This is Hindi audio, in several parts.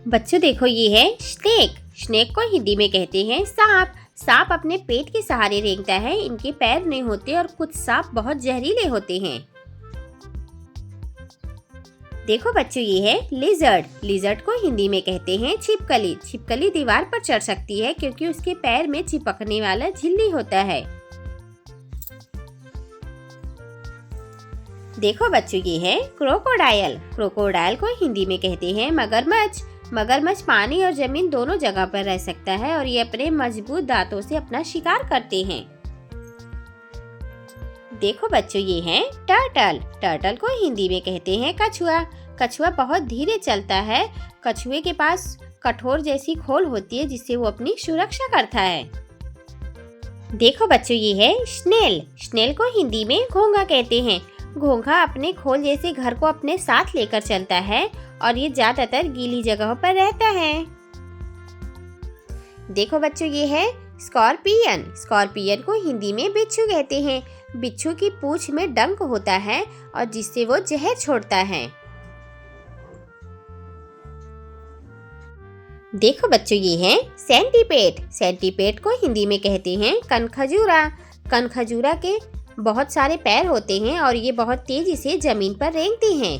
बच्चों देखो, ये है स्नेक। स्नेक को हिंदी में कहते हैं सांप। सांप अपने पेट के सहारे रेंगता है। इनके पैर नहीं होते और कुछ सांप बहुत जहरीले होते हैं। देखो बच्चों, ये है लिजर्ड। लिजर्ड को हिंदी में कहते हैं छिपकली। छिपकली दीवार पर चढ़ सकती है क्योंकि उसके पैर में चिपकने वाला झिल्ली होता है। देखो बच्चों, ये है क्रोकोडाइल। क्रोकोडाइल को हिंदी में कहते हैं मगरमच्छ। मगरमच्छ पानी और जमीन दोनों जगह पर रह सकता है और ये अपने मजबूत दांतों से अपना शिकार करते हैं। देखो बच्चों, ये है टर्टल। टर्टल को हिंदी में कहते हैं कछुआ। कछुआ बहुत धीरे चलता है। कछुए के पास कठोर जैसी खोल होती है जिससे वो अपनी सुरक्षा करता है। देखो बच्चों, ये है स्नेल। स्नेल को हिंदी में घोंघा कहते हैं। घोंघा अपने खोल जैसे घर को अपने साथ लेकर चलता है और ये ज्यादातर गीली जगहों पर रहता है। देखो बच्चों, ये है स्कॉर्पियन। स्कॉर्पियन को हिंदी में बिच्छू कहते हैं। बिच्छू की पूंछ में डंक होता है और जिससे वो जहर छोड़ता है। देखो बच्चों, ये है सेंटीपेड। सेंटीपेड को हिंदी में कहते हैं कनखजूरा। कनखजूरा के बहुत सारे पैर होते हैं और ये बहुत तेजी से जमीन पर रेंगते हैं।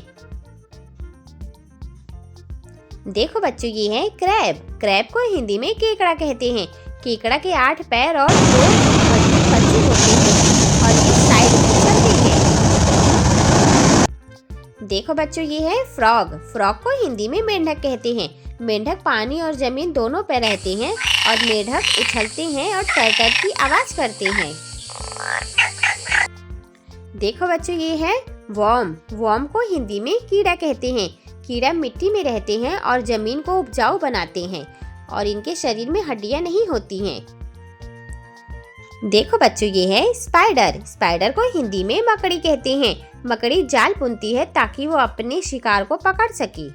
देखो बच्चों, ये है क्रैब। क्रैब को हिंदी में केकड़ा कहते हैं। केकड़ा के 8 पैर और 2 मजबूत पंजे होते हैं और ये साइड में चलते हैं। देखो बच्चों, ये है फ्रॉग। फ्रॉग को हिंदी में मेंढक कहते हैं। मेंढक पानी और जमीन दोनों पर रहते हैं और मेंढक उछलते हैं और टर्टर की आवाज करते हैं। देखो बच्चों, ये है वर्म। वर्म को हिंदी में कीड़ा कहते हैं। कीड़ा मिट्टी में रहते हैं और जमीन को उपजाऊ बनाते हैं और इनके शरीर में हड्डियां नहीं होती हैं। देखो बच्चों, ये है स्पाइडर। स्पाइडर को हिंदी में मकड़ी कहते हैं। मकड़ी जाल बुनती है ताकि वो अपने शिकार को पकड़ सके।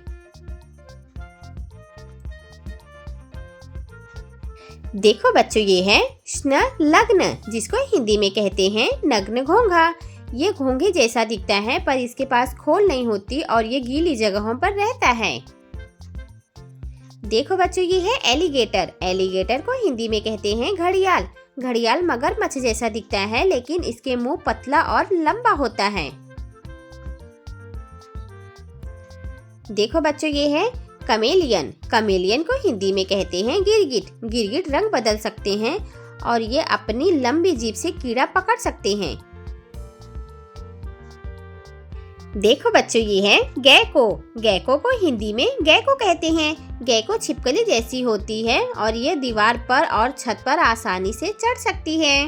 देखो बच्चों, ये है स्नलग्न, जिसको हिंदी में कहते हैं नग्न घोंघा। ये घोंघे जैसा दिखता है पर इसके पास खोल नहीं होती और ये गीली जगहों पर रहता है। देखो बच्चों, ये है एलिगेटर। एलिगेटर को हिंदी में कहते हैं घड़ियाल। घड़ियाल मगरमच्छ जैसा दिखता है लेकिन इसके मुंह पतला और लंबा होता है। देखो बच्चों, ये है कमेलियन। कमेलियन को हिंदी में कहते हैं गिरगिट। गिरगिट रंग बदल सकते हैं और ये अपनी लंबी जीभ से कीड़ा पकड़ सकते हैं। देखो बच्चों, ये है गैको। गैको को हिंदी में गैको कहते हैं। गैको छिपकली जैसी होती है और ये दीवार पर और छत पर आसानी से चढ़ सकती है।